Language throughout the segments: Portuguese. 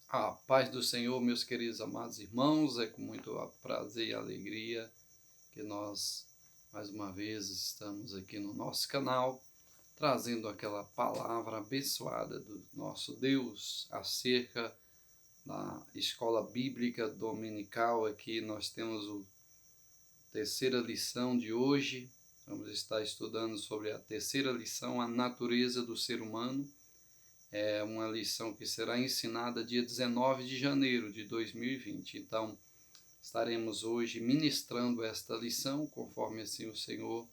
A paz do Senhor, meus queridos amados irmãos, é com muito prazer e alegria que nós, mais uma vez, estamos aqui no nosso canal, trazendo aquela palavra abençoada do nosso Deus acerca da escola bíblica dominical. Aqui nós temos a terceira lição de hoje. Vamos estar estudando sobre a terceira lição, a natureza do ser humano. É uma lição que será ensinada dia 19 de janeiro de 2020. Então, estaremos hoje ministrando esta lição, conforme assim o Senhor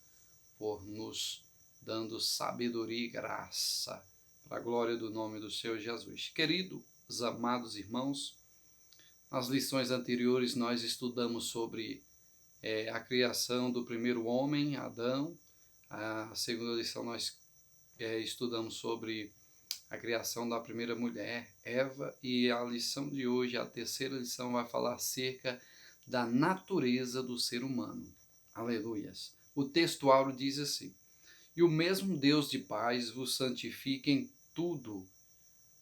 for nos dando sabedoria e graça, para a glória do nome do Senhor Jesus. Queridos, amados irmãos, nas lições anteriores nós estudamos sobre a criação do primeiro homem, Adão. A segunda lição nós estudamos sobre a criação da primeira mulher, Eva, e a lição de hoje, a terceira lição, vai falar acerca da natureza do ser humano. Aleluias. O texto áureo diz assim: E o mesmo Deus de paz vos santifique em tudo,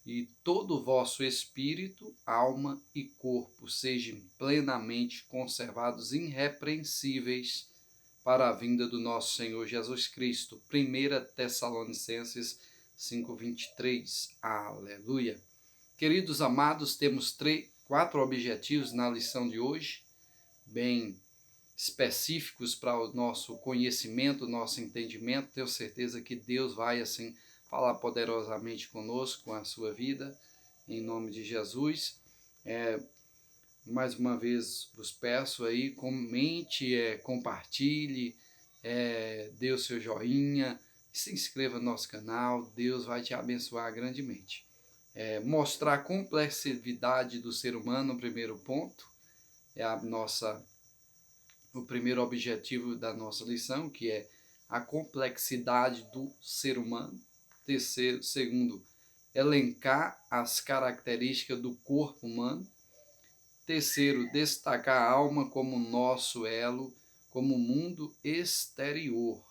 e todo o vosso espírito, alma e corpo sejam plenamente conservados irrepreensíveis para a vinda do nosso Senhor Jesus Cristo. 1 Tessalonicenses 5:23. Aleluia. Queridos amados, temos 4 objetivos na lição de hoje, bem específicos para o nosso conhecimento, nosso entendimento. Tenho certeza que Deus vai, assim, falar poderosamente conosco, com a sua vida, em nome de Jesus. Mais uma vez vos peço aí, comente, compartilhe, dê o seu joinha, se inscreva no nosso canal. Deus vai te abençoar grandemente. Mostrar a complexidade do ser humano, o primeiro ponto, o primeiro objetivo da nossa lição, que é a complexidade do ser humano. Segundo, elencar as características do corpo humano. Terceiro, destacar a alma como nosso elo, como mundo exterior.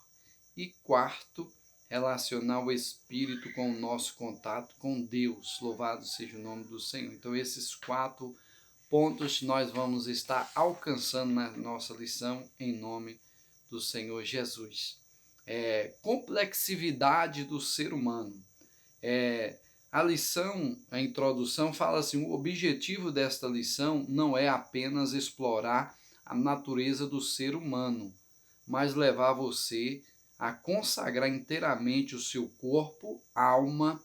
E quarto, relacionar o espírito com o nosso contato com Deus. Louvado seja o nome do Senhor. Então, esses 4 pontos nós vamos estar alcançando na nossa lição, em nome do Senhor Jesus. Complexidade do ser humano. A lição, a introdução, fala assim: o objetivo desta lição não é apenas explorar a natureza do ser humano, mas levar você a consagrar inteiramente o seu corpo, alma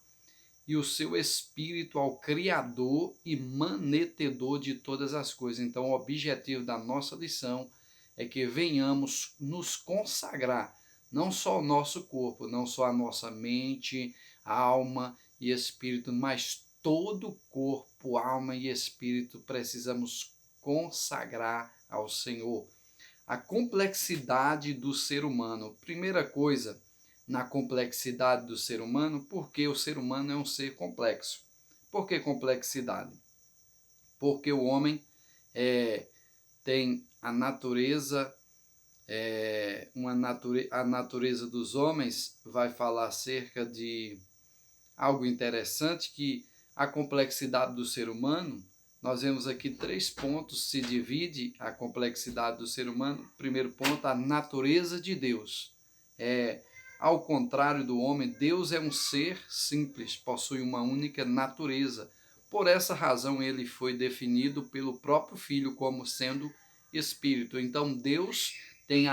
e o seu espírito ao Criador e manetedor de todas as coisas. Então, o objetivo da nossa lição é que venhamos nos consagrar, não só o nosso corpo, não só a nossa mente, alma e espírito, mas todo o corpo, alma e espírito precisamos consagrar ao Senhor. A complexidade do ser humano. Primeira coisa, na complexidade do ser humano, porque o ser humano é um ser complexo. Por que complexidade? Porque o homem tem a natureza, a natureza dos homens vai falar acerca de algo interessante, que a complexidade do ser humano, nós vemos aqui 3 pontos, se divide a complexidade do ser humano. Primeiro ponto, a natureza de Deus. Ao contrário do homem, Deus é um ser simples, possui uma única natureza. Por essa razão, ele foi definido pelo próprio Filho como sendo Espírito. Então, Deus tem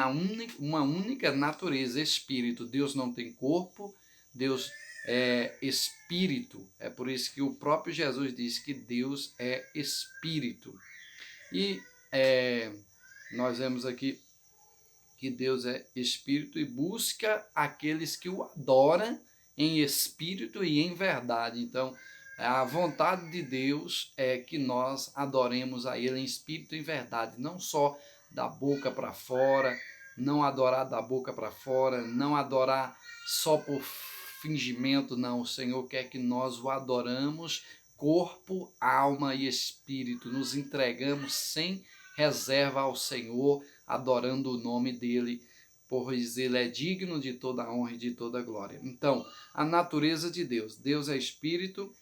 uma única natureza, Espírito. Deus não tem corpo, Deus é Espírito. É por isso que o próprio Jesus diz que Deus é Espírito. E nós vemos aqui que Deus é Espírito e busca aqueles que o adoram em espírito e em verdade. Então, a vontade de Deus é que nós adoremos a Ele em espírito e em verdade, não só da boca para fora, não adorar da boca para fora, não adorar só por fingimento, não. O Senhor quer que nós o adoramos corpo, alma e espírito, nos entregamos sem reserva ao Senhor, adorando o nome dele, pois ele é digno de toda a honra e de toda a glória. Então, a natureza de Deus. Deus é espírito,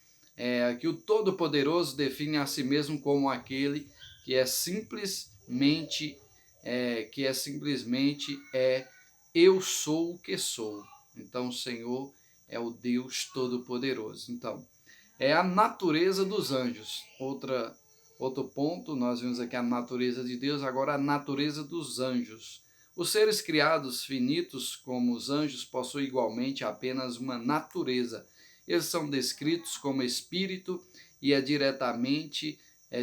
que o Todo-Poderoso define a si mesmo como aquele que é simplesmente eu sou o que sou. Então o Senhor é o Deus Todo-Poderoso. Então, é a natureza dos anjos. Outro ponto, nós vimos aqui a natureza de Deus, agora a natureza dos anjos. Os seres criados finitos, como os anjos, possuem igualmente apenas uma natureza. Eles são descritos como espírito e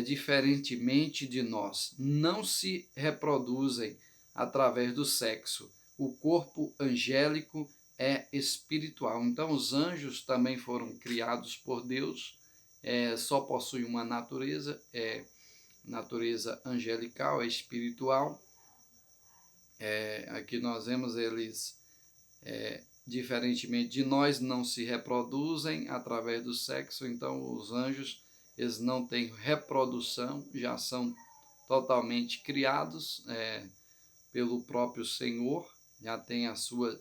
diferentemente de nós. Não se reproduzem através do sexo. O corpo angélico é espiritual. Então, os anjos também foram criados por Deus, só possuem uma natureza, natureza angelical, é espiritual. Aqui nós vemos eles, diferentemente de nós, não se reproduzem através do sexo. Então, os anjos, eles não têm reprodução, já são totalmente criados pelo próprio Senhor, já tem a sua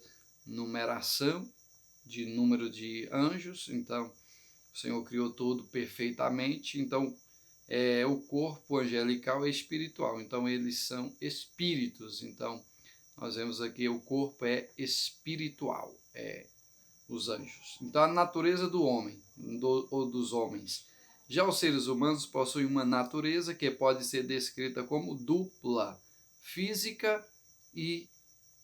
numeração de número de anjos. Então o Senhor criou tudo perfeitamente. Então o corpo angelical é espiritual, então eles são espíritos. Então nós vemos aqui o corpo é espiritual, os anjos. Então a natureza do homem ou dos homens. Já os seres humanos possuem uma natureza que pode ser descrita como dupla, física e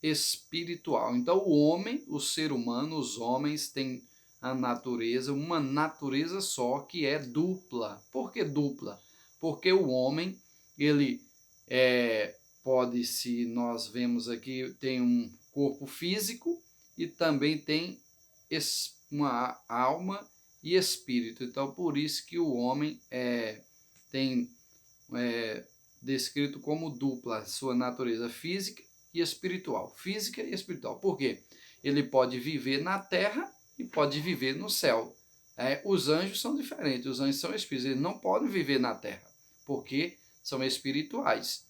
espiritual. Então o homem, o ser humano, os homens têm uma natureza só, que é dupla. Por que dupla? Porque o homem, ele pode, se nós vemos aqui, tem um corpo físico e também tem uma alma e espírito. Então por isso que o homem tem descrito como dupla, sua natureza física e espiritual. Física e espiritual. Por quê? Ele pode viver na terra e pode viver no céu. Os anjos são diferentes, os anjos são espíritos, eles não podem viver na terra, porque são espirituais.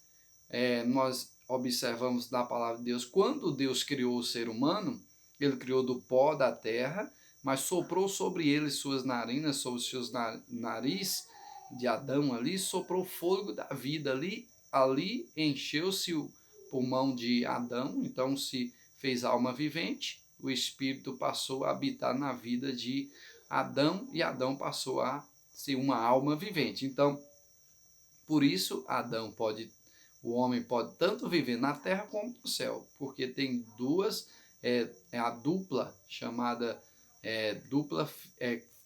Nós observamos na palavra de Deus, quando Deus criou o ser humano, ele criou do pó da terra, mas soprou sobre ele suas narinas, sobre os seus nariz de Adão ali, soprou o fôlego da vida ali encheu-se o pulmão de Adão, então se fez alma vivente, o Espírito passou a habitar na vida de Adão e Adão passou a ser uma alma vivente. Então, por isso, o homem pode tanto viver na terra como no céu, porque tem duas, a dupla chamada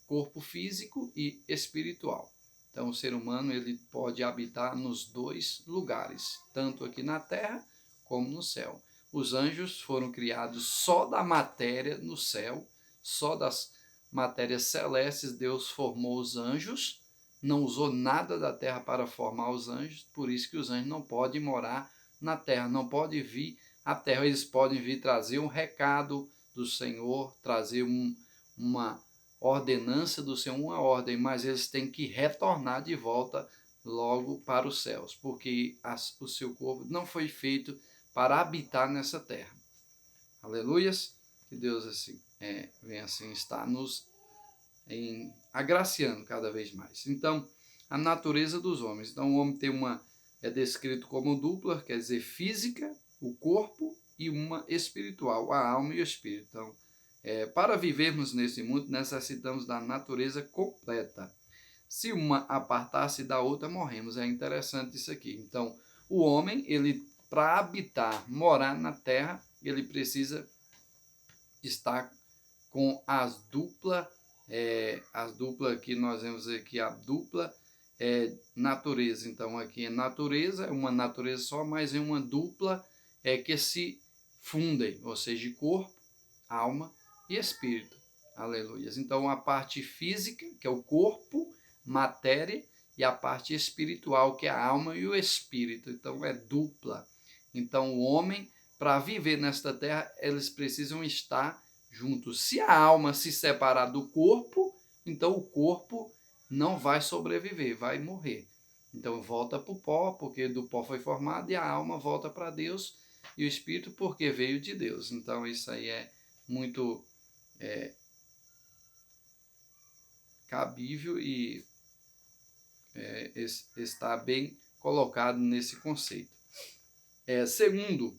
corpo físico e espiritual. Então, o ser humano ele pode habitar nos dois lugares, tanto aqui na terra como no céu. Os anjos foram criados só da matéria no céu, só das matérias celestes Deus formou os anjos, não usou nada da terra para formar os anjos, por isso que os anjos não podem morar na terra, não podem vir à terra. Eles podem vir trazer um recado do Senhor, trazer uma ordenança do Senhor, uma ordem, mas eles têm que retornar de volta logo para os céus, porque o seu corpo não foi feito para habitar nessa terra. Aleluias! Que Deus assim venha assim estar nos agraciando cada vez mais. Então, a natureza dos homens. Então, o homem tem é descrito como dupla, quer dizer, física, o corpo, e uma espiritual, a alma e o espírito. Então, para vivermos nesse mundo, necessitamos da natureza completa. Se uma apartar-se da outra, morremos. É interessante isso aqui. Então, o homem, ele para habitar, morar na terra, ele precisa estar com as dupla que nós vemos aqui, a dupla natureza. Então, aqui é natureza, é uma natureza só, mas é uma dupla que se fundem, ou seja, corpo, alma e espírito. Aleluias. Então, a parte física, que é o corpo, matéria, e a parte espiritual, que é a alma e o espírito. Então, é dupla. Então, o homem, para viver nesta terra, eles precisam estar juntos. Se a alma se separar do corpo, então o corpo não vai sobreviver, vai morrer. Então, volta para o pó, porque do pó foi formado, e a alma volta para Deus, e o espírito, porque veio de Deus. Então, isso aí é muito cabível e está bem colocado nesse conceito. Segundo,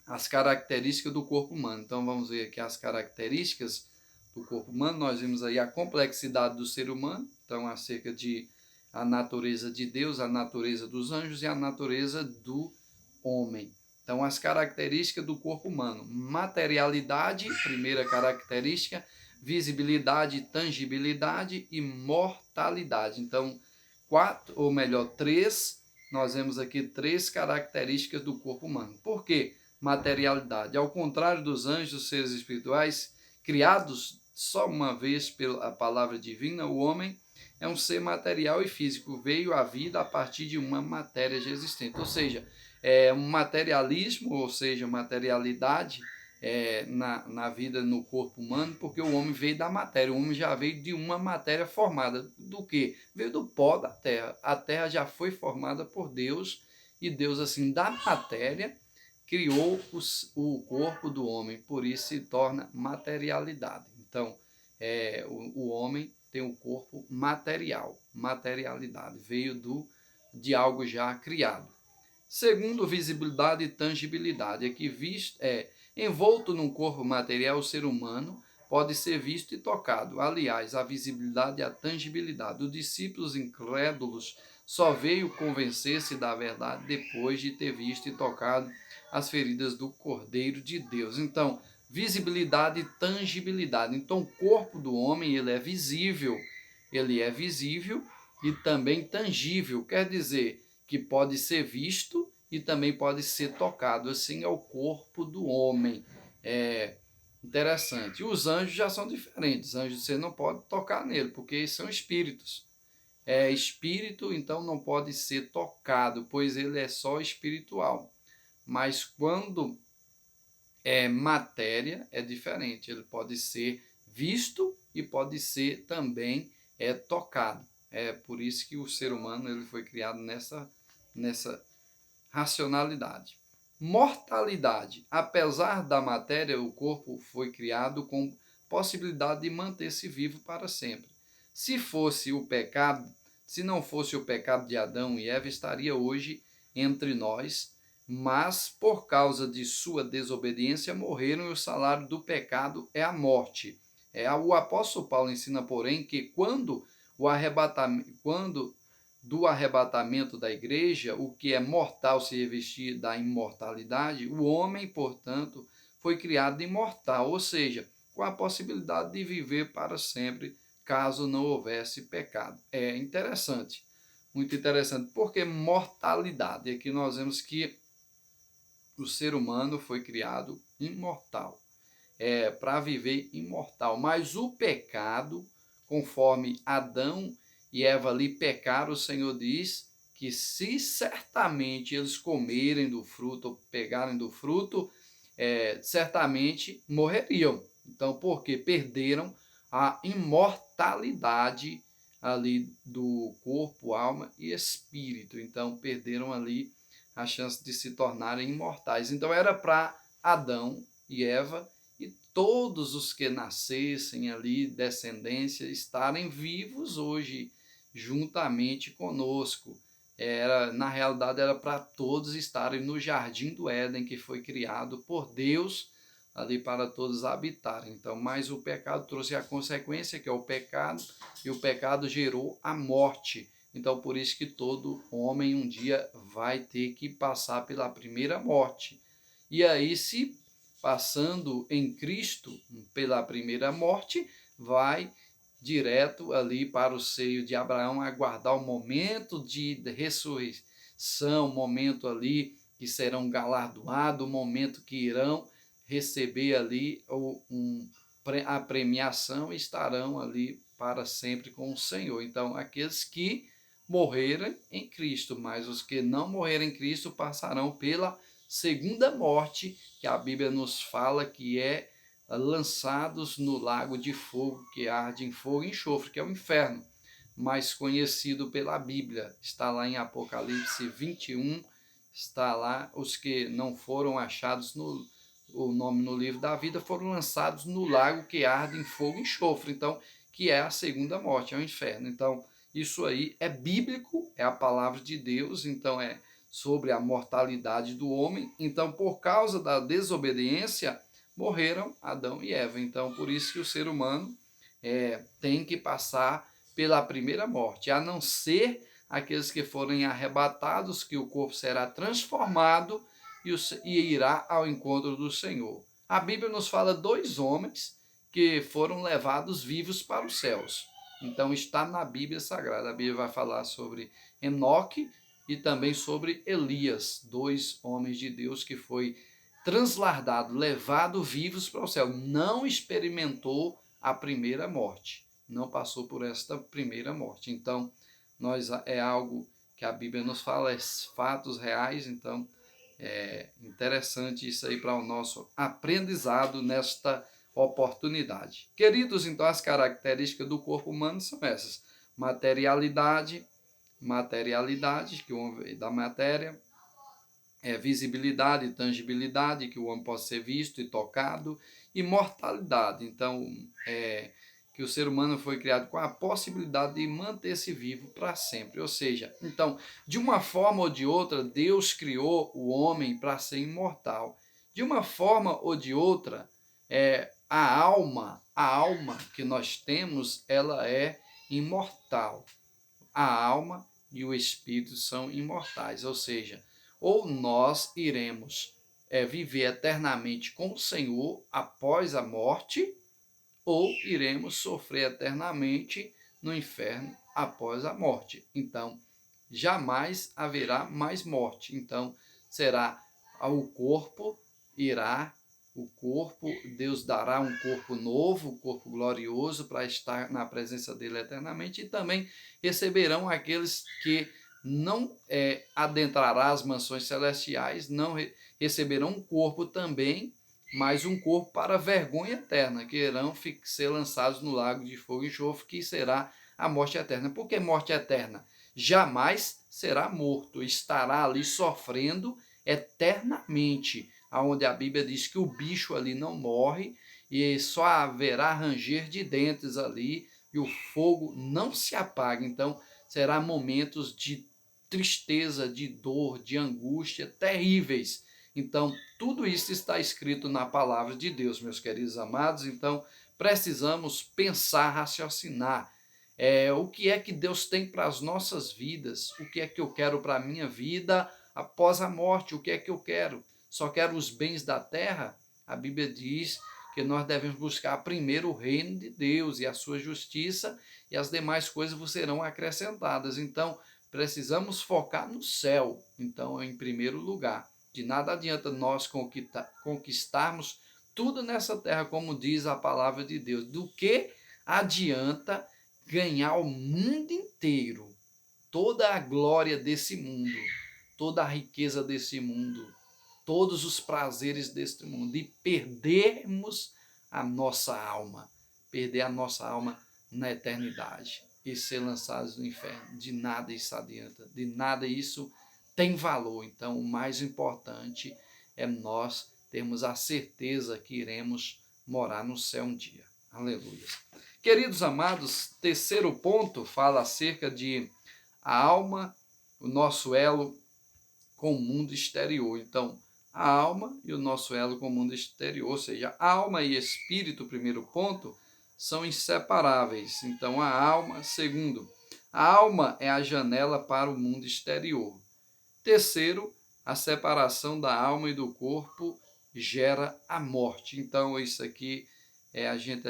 as características do corpo humano. Então vamos ver aqui as características do corpo humano. Nós vimos aí a complexidade do ser humano, então acerca de a natureza de Deus, a natureza dos anjos e a natureza do homem. Então as características do corpo humano: materialidade, primeira característica, visibilidade, tangibilidade e mortalidade. Então, nós vemos aqui 3 características do corpo humano. Por quê? Materialidade. Ao contrário dos anjos, seres espirituais, criados só uma vez pela palavra divina, o homem é um ser material e físico, veio à vida a partir de uma matéria já existente. Ou seja, um materialismo, ou seja, materialidade na vida, no corpo humano, porque o homem veio da matéria, o homem já veio de uma matéria formada. Do quê? Veio do pó da terra. A terra já foi formada por Deus, e Deus, assim, da matéria, criou o corpo do homem, por isso se torna materialidade. Então, o homem tem um corpo material, materialidade, veio de algo já criado. Segundo, visibilidade e tangibilidade. Aqui envolto num corpo material, o ser humano pode ser visto e tocado. Aliás, a visibilidade e a tangibilidade. Os discípulos incrédulos só veio convencer-se da verdade depois de ter visto e tocado as feridas do Cordeiro de Deus. Então, visibilidade e tangibilidade. Então, o corpo do homem, ele é visível e também tangível. Quer dizer que pode ser visto e também pode ser tocado. Assim é o corpo do homem. Interessante. Os anjos já são diferentes. Os anjos você não pode tocar nele, porque são espíritos. Espírito, então não pode ser tocado, pois ele é só espiritual. Mas quando é matéria, é diferente. Ele pode ser visto e pode ser também tocado. É por isso que o ser humano ele foi criado nessa racionalidade. Mortalidade. Apesar da matéria, o corpo foi criado com possibilidade de manter-se vivo para sempre. Se não fosse o pecado de Adão e Eva, estaria hoje entre nós, mas por causa de sua desobediência morreram, e o salário do pecado é a morte. O apóstolo Paulo ensina, porém, que quando do arrebatamento da igreja, o que é mortal se revestir da imortalidade, o homem, portanto, foi criado imortal, ou seja, com a possibilidade de viver para sempre, caso não houvesse pecado. É interessante, muito interessante, porque mortalidade. Aqui nós vemos que o ser humano foi criado imortal, para viver imortal, mas o pecado, conforme Adão e Eva ali pecaram, o Senhor diz que se certamente eles comerem do fruto, ou pegarem do fruto, certamente morreriam. Então, porque perderam a imortalidade ali do corpo, alma e espírito. Então, perderam ali a chance de se tornarem imortais. Então, era para Adão e Eva e todos os que nascessem ali, descendência, estarem vivos hoje, juntamente conosco. Na realidade, era para todos estarem no jardim do Éden, que foi criado por Deus, ali para todos habitarem. Então, mas o pecado trouxe a consequência, que é o pecado, e o pecado gerou a morte. Então, por isso que todo homem um dia vai ter que passar pela primeira morte. E aí, se passando em Cristo pela primeira morte, vai direto ali para o seio de Abraão, aguardar o momento de ressurreição, o momento ali que serão galardoados, o momento que irão receber ali a premiação e estarão ali para sempre com o Senhor. Então, aqueles que morreram em Cristo, mas os que não morreram em Cristo passarão pela segunda morte, que a Bíblia nos fala que é lançados no lago de fogo, que arde em fogo e enxofre, que é o inferno, mais conhecido pela Bíblia. Está lá em Apocalipse 21, está lá, os que não foram achados o nome no livro da vida foram lançados no lago que arde em fogo e enxofre. Então, que é a segunda morte, é o inferno. Então, isso aí é bíblico, é a palavra de Deus, então é sobre a mortalidade do homem. Então, por causa da desobediência, morreram Adão e Eva. Então, por isso que o ser humano tem que passar pela primeira morte, a não ser aqueles que forem arrebatados, que o corpo será transformado e irá ao encontro do Senhor. A Bíblia nos fala 2 homens que foram levados vivos para os céus. Então está na Bíblia Sagrada. A Bíblia vai falar sobre Enoque e também sobre Elias, 2 homens de Deus que foi transladado, levado vivos para o céu. Não experimentou a primeira morte, não passou por esta primeira morte. Então, é algo que a Bíblia nos fala, é fatos reais. Então, é interessante isso aí para o nosso aprendizado nesta oportunidade. Queridos, então as características do corpo humano são essas: materialidade, que o homem da matéria, visibilidade, tangibilidade, que o homem pode ser visto e tocado, e mortalidade. Então, que o ser humano foi criado com a possibilidade de manter-se vivo para sempre. Ou seja, então, de uma forma ou de outra, Deus criou o homem para ser imortal. De uma forma ou de outra, a alma que nós temos, ela é imortal. A alma e o espírito são imortais, ou seja, ou nós iremos viver eternamente com o Senhor após a morte, ou iremos sofrer eternamente no inferno após a morte. Então, jamais haverá mais morte. Então, será o corpo Deus dará um corpo novo, um corpo glorioso para estar na presença dele eternamente, e também receberão aqueles que não adentrará as mansões celestiais, não receberão um corpo também, mas um corpo para vergonha eterna, que irão ser lançados no lago de fogo e enxofre, que será a morte eterna. Por que morte eterna? Jamais será morto, estará ali sofrendo eternamente, aonde a Bíblia diz que o bicho ali não morre e só haverá ranger de dentes ali e o fogo não se apaga. Então, será momentos de tristeza, de dor, de angústia terríveis. Então, tudo isso está escrito na palavra de Deus, meus queridos amados. Então, precisamos pensar, raciocinar. O que é que Deus tem para as nossas vidas? O que é que eu quero para a minha vida após a morte? O que é que eu quero? Só quero os bens da terra? A Bíblia diz que nós devemos buscar primeiro o reino de Deus e a sua justiça, e as demais coisas vos serão acrescentadas. Então, precisamos focar no céu, então, em primeiro lugar. De nada adianta nós conquistarmos tudo nessa terra, como diz a palavra de Deus. Do que adianta ganhar o mundo inteiro, toda a glória desse mundo, toda a riqueza desse mundo, todos os prazeres deste mundo, e perdermos a nossa alma, perder a nossa alma na eternidade e ser lançados no inferno? De nada isso adianta, de nada isso tem valor. Então, o mais importante é nós termos a certeza que iremos morar no céu um dia. Aleluia. Queridos amados, terceiro ponto fala acerca de a alma, o nosso elo com o mundo exterior. Então, a alma e o nosso elo com o mundo exterior, ou seja, alma e espírito, primeiro ponto, são inseparáveis. Então, a alma, segundo, a alma é a janela para o mundo exterior. Terceiro, a separação da alma e do corpo gera a morte. Então, isso aqui a gente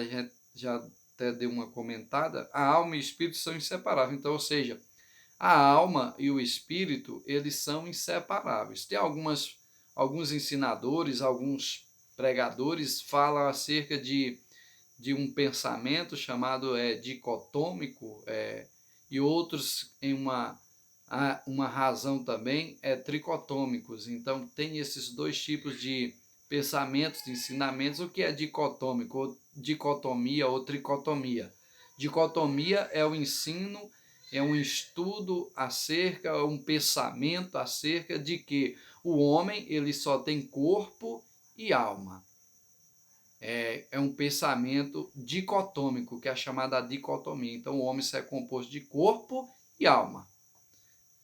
já até deu uma comentada. A alma e o espírito são inseparáveis. Então, ou seja, a alma e o espírito, eles são inseparáveis. Tem alguns ensinadores, alguns pregadores falam acerca de um pensamento chamado dicotômico, e outros em uma razão também tricotômicos. Então, tem esses 2 tipos de pensamentos, de ensinamentos. O que é dicotômico, ou dicotomia ou tricotomia? Dicotomia é o ensino, é um estudo acerca, um pensamento acerca de que o homem ele só tem corpo e alma. é um pensamento dicotômico, que é chamada dicotomia. Então, o homem é composto de corpo e alma.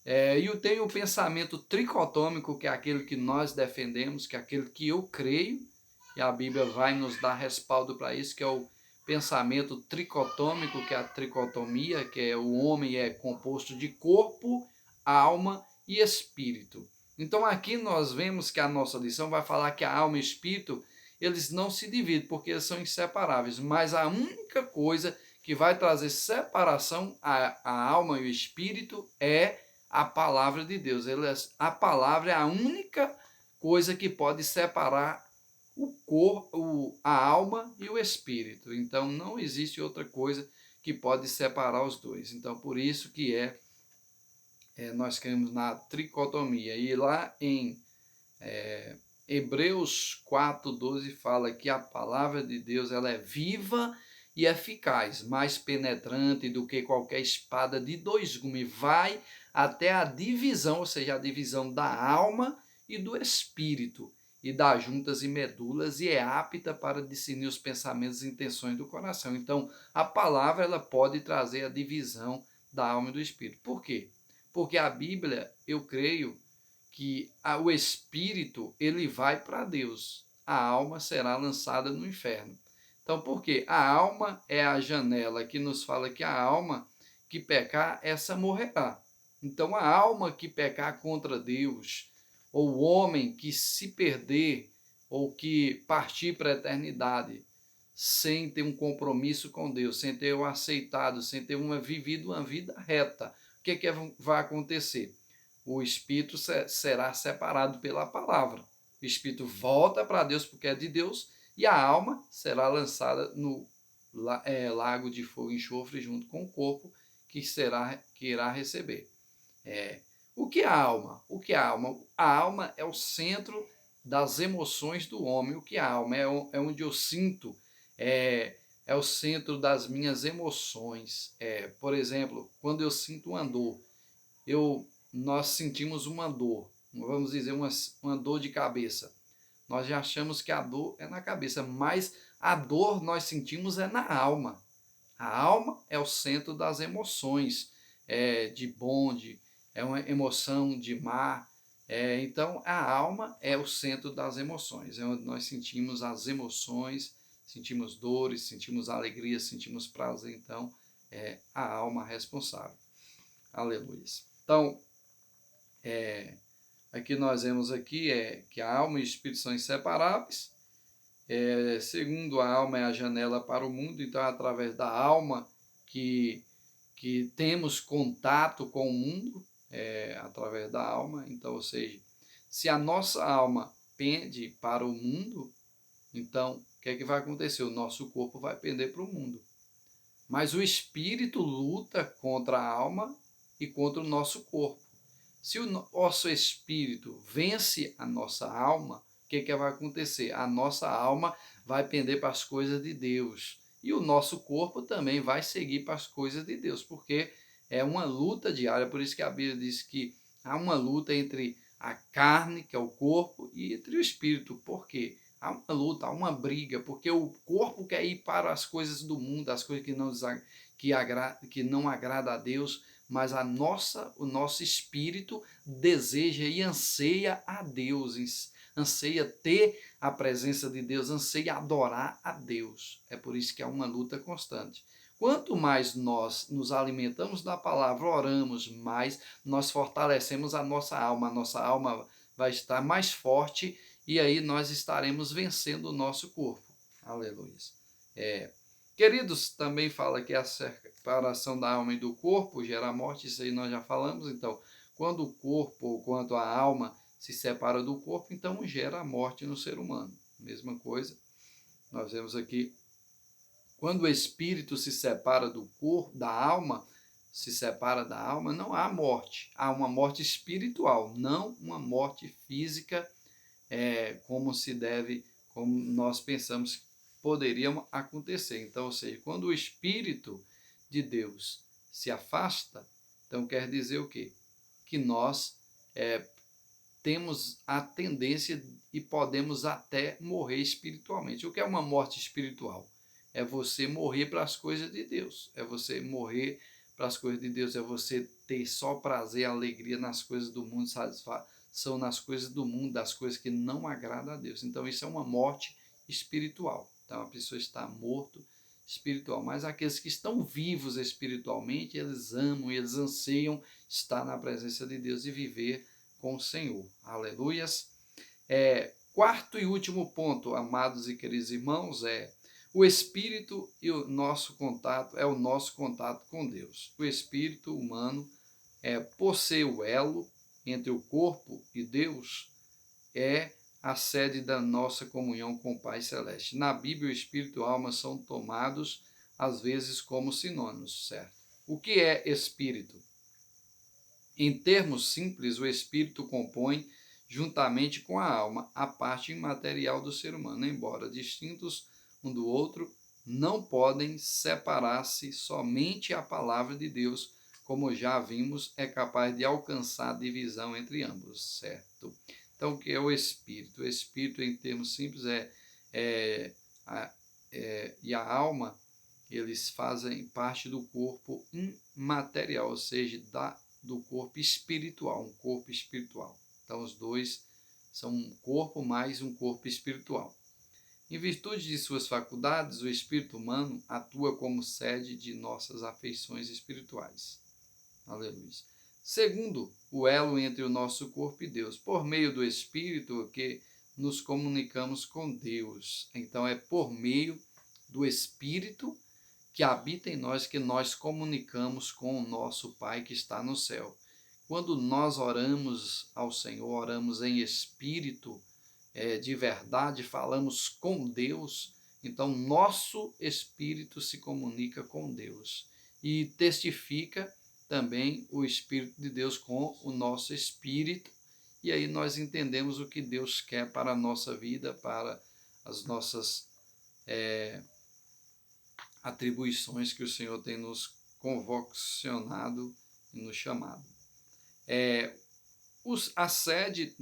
E eu tenho o pensamento tricotômico, que é aquele que nós defendemos, que é aquele que eu creio, e a Bíblia vai nos dar respaldo para isso, que é o pensamento tricotômico, que é a tricotomia, que é o homem é composto de corpo, alma e espírito. Então aqui nós vemos que a nossa lição vai falar que a alma e o espírito, eles não se dividem, porque eles são inseparáveis, mas a única coisa que vai trazer separação à alma e o espírito é a palavra de Deus. A palavra é a única coisa que pode separar o corpo, a alma e o espírito. Então não existe outra coisa que pode separar os dois. Então por isso que nós cremos na tricotomia. E lá em Hebreus 4:12 fala que a palavra de Deus ela é viva e eficaz, mais penetrante do que qualquer espada de dois gumes, vai até a divisão, ou seja, a divisão da alma e do espírito, e das juntas e medulas, e é apta para discernir os pensamentos e intenções do coração. Então, a palavra ela pode trazer a divisão da alma e do espírito. Por quê? Porque a Bíblia, eu creio, que o espírito ele vai para Deus, a alma será lançada no inferno. Então, por quê? A alma é a janela que nos fala que a alma que pecar, essa morrerá. Então, a alma que pecar contra Deus, ou o homem que se perder, ou que partir para a eternidade, sem ter um compromisso com Deus, sem ter o aceitado, sem ter vivido uma vida reta, o que vai acontecer? O espírito será separado pela palavra. O espírito volta para Deus porque é de Deus e a alma será lançada no lago de fogo e enxofre junto com o corpo que irá receber. O que é a alma? O que é a alma? A alma é o centro das emoções do homem. O que é a alma? É onde eu sinto, é o centro das minhas emoções. Por exemplo, quando eu sinto uma dor, nós sentimos uma dor, vamos dizer, uma dor de cabeça. Nós já achamos que a dor é na cabeça, mas a dor nós sentimos é na alma. A alma é o centro das emoções, de bonde, é uma emoção de mar. Então, a alma é o centro das emoções, é onde nós sentimos as emoções, sentimos dores, sentimos alegria, sentimos prazer. Então, é a alma responsável. Aleluia. Então, aqui nós vemos aqui que a alma e o espírito são inseparáveis. Segundo, a alma é a janela para o mundo, então é através da alma que temos contato com o mundo, através da alma. Então, ou seja, se a nossa alma pende para o mundo, então o que é que vai acontecer? O nosso corpo vai pender para o mundo. Mas o espírito luta contra a alma e contra o nosso corpo. Se o nosso espírito vence a nossa alma, o que vai acontecer? A nossa alma vai pender para as coisas de Deus. E o nosso corpo também vai seguir para as coisas de Deus, porque é uma luta diária. Por isso que a Bíblia diz que há uma luta entre a carne, que é o corpo, e entre o espírito. Por quê? Há uma luta, há uma briga, porque o corpo quer ir para as coisas do mundo, as coisas que não agrada a Deus, mas o nosso espírito deseja e anseia a Deus, anseia ter a presença de Deus, anseia adorar a Deus. É por isso que é uma luta constante. Quanto mais nós nos alimentamos da palavra, oramos, mais nós fortalecemos a nossa alma vai estar mais forte e aí nós estaremos vencendo o nosso corpo. Aleluia. Queridos, também fala que a separação da alma e do corpo gera morte, isso aí nós já falamos. Então, quando o corpo ou quando a alma se separa do corpo, então gera a morte no ser humano. Mesma coisa, nós vemos aqui, quando o espírito se separa do corpo, da alma, se separa da alma, não há morte. Há uma morte espiritual, não uma morte física, como nós pensamos que poderia acontecer. Então, ou seja, quando o Espírito de Deus se afasta, então quer dizer o quê? Que nós temos a tendência e podemos até morrer espiritualmente. O que é uma morte espiritual? É você morrer para as coisas de Deus. É você morrer para as coisas de Deus. É você ter só prazer, alegria nas coisas do mundo, satisfação nas coisas do mundo, das coisas que não agradam a Deus. Então isso é uma morte espiritual. Então a pessoa está morto espiritual. Mas aqueles que estão vivos espiritualmente, eles amam, eles anseiam estar na presença de Deus e viver com o Senhor. Aleluias. Quarto e último ponto, amados e queridos irmãos, o Espírito e o nosso contato, é o nosso contato com Deus. O Espírito humano, por ser o elo entre o corpo e Deus, é a sede da nossa comunhão com o Pai Celeste. Na Bíblia, o Espírito e a alma são tomados, às vezes, como sinônimos, certo? O que é Espírito? Em termos simples, o Espírito compõe, juntamente com a alma, a parte imaterial do ser humano, embora distintos um do outro, não podem separar-se. Somente a palavra de Deus, como já vimos, é capaz de alcançar a divisão entre ambos, certo? Então, o que é o Espírito? O Espírito, em termos simples, e a alma, eles fazem parte do corpo imaterial, ou seja, do corpo espiritual, um corpo espiritual. Então, os dois são um corpo mais um corpo espiritual. Em virtude de suas faculdades, o espírito humano atua como sede de nossas afeições espirituais. Aleluia. Segundo, o elo entre o nosso corpo e Deus. Por meio do Espírito que nos comunicamos com Deus. Então, é por meio do Espírito que habita em nós que nós comunicamos com o nosso Pai que está no céu. Quando nós oramos ao Senhor, oramos em Espírito, de verdade, falamos com Deus, então nosso Espírito se comunica com Deus e testifica também o Espírito de Deus com o nosso espírito, e aí nós entendemos o que Deus quer para a nossa vida, para as nossas atribuições que o Senhor tem nos convocacionado e nos chamado. A sede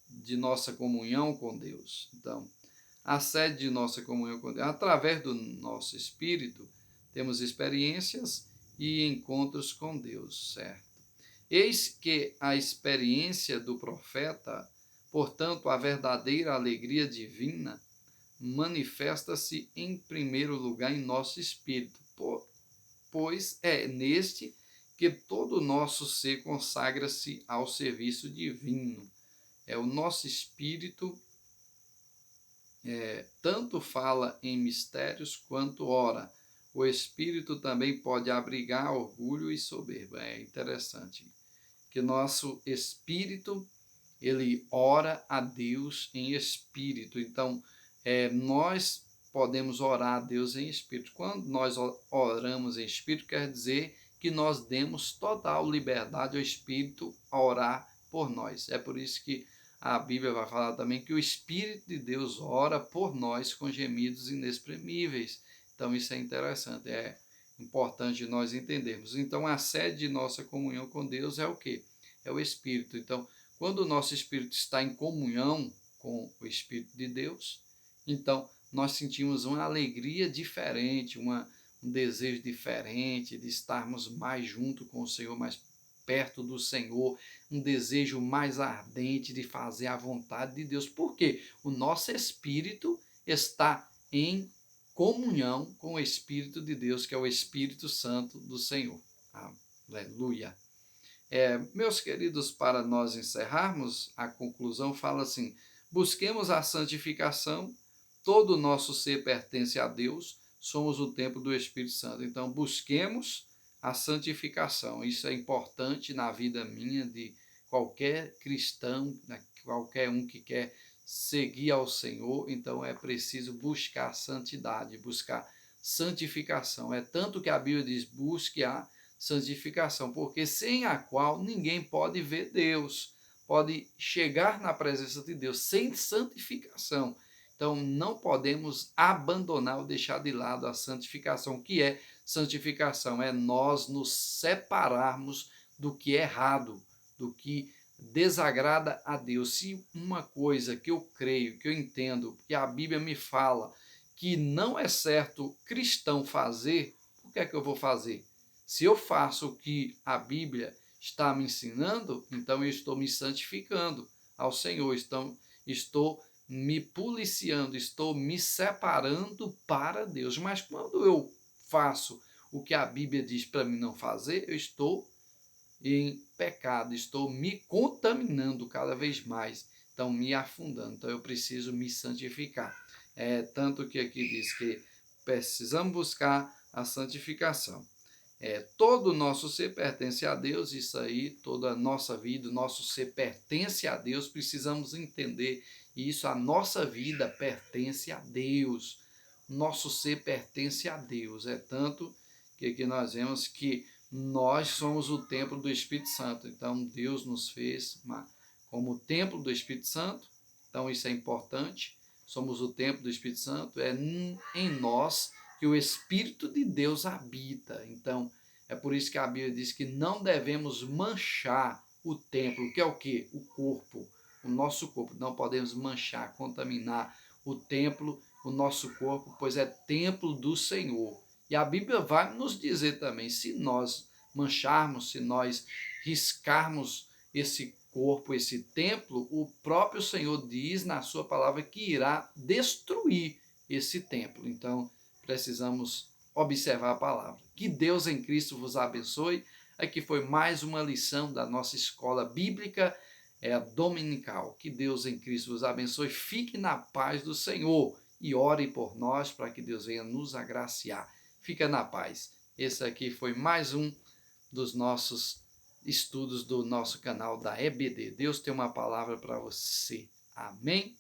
de nossa comunhão com Deus. Então, a sede de nossa comunhão com Deus. Através do nosso espírito, temos experiências e encontros com Deus, certo? Eis que a experiência do profeta, portanto, a verdadeira alegria divina, manifesta-se em primeiro lugar em nosso espírito, pois é neste que todo o nosso ser consagra-se ao serviço divino. O nosso espírito tanto fala em mistérios quanto ora. O espírito também pode abrigar orgulho e soberba. É interessante que nosso espírito, ele ora a Deus em espírito. Então, nós podemos orar a Deus em espírito. Quando nós oramos em espírito, quer dizer que nós demos total liberdade ao Espírito a orar por nós. É por isso que a Bíblia vai falar também que o Espírito de Deus ora por nós com gemidos inexprimíveis. Então isso é interessante, é importante nós entendermos. Então a sede de nossa comunhão com Deus é o quê? É o Espírito. Então, quando o nosso Espírito está em comunhão com o Espírito de Deus, então nós sentimos uma alegria diferente, um desejo diferente de estarmos mais junto com o Senhor, mais perto do Senhor, um desejo mais ardente de fazer a vontade de Deus. Por quê? O nosso espírito está em comunhão com o Espírito de Deus, que é o Espírito Santo do Senhor. Aleluia. Meus queridos, para nós encerrarmos, a conclusão fala assim: busquemos a santificação, todo o nosso ser pertence a Deus, somos o templo do Espírito Santo. Então, busquemos a santificação. Isso é importante na vida minha, de qualquer cristão, qualquer um que quer seguir ao Senhor. Então, é preciso buscar santidade, buscar santificação. É tanto que a Bíblia diz: busque a santificação, porque sem a qual ninguém pode ver Deus, pode chegar na presença de Deus sem santificação. Então, não podemos abandonar ou deixar de lado a santificação. O que é santificação? É nós nos separarmos do que é errado, do que desagrada a Deus. Se uma coisa que eu creio, que eu entendo, que a Bíblia me fala que não é certo cristão fazer, por que é que eu vou fazer? Se eu faço o que a Bíblia está me ensinando, então eu estou me santificando ao Senhor, então estou me policiando, estou me separando para Deus. Mas quando eu faço o que a Bíblia diz para mim não fazer, eu estou em pecado, estou me contaminando cada vez mais, então me afundando. Então eu preciso me santificar. Tanto que aqui diz que precisamos buscar a santificação. Todo o nosso ser pertence a Deus, isso aí, toda a nossa vida, o nosso ser pertence a Deus, precisamos entender isso, a nossa vida pertence a Deus, nosso ser pertence a Deus, tanto que aqui nós vemos que nós somos o templo do Espírito Santo, então Deus nos fez como o templo do Espírito Santo, então isso é importante, somos o templo do Espírito Santo, é em nós que o Espírito de Deus habita. Então, é por isso que a Bíblia diz que não devemos manchar o templo, que é o quê? O corpo, o nosso corpo. Não podemos manchar, contaminar o templo, o nosso corpo, pois é templo do Senhor. E a Bíblia vai nos dizer também, se nós mancharmos, se nós riscarmos esse corpo, esse templo, o próprio Senhor diz na sua palavra que irá destruir esse templo. Então, precisamos observar a palavra. Que Deus em Cristo vos abençoe. Aqui foi mais uma lição da nossa escola bíblica dominical. Que Deus em Cristo vos abençoe. Fique na paz do Senhor e ore por nós para que Deus venha nos agraciar. Fica na paz. Esse aqui foi mais um dos nossos estudos do nosso canal da EBD. Deus tem uma palavra para você. Amém?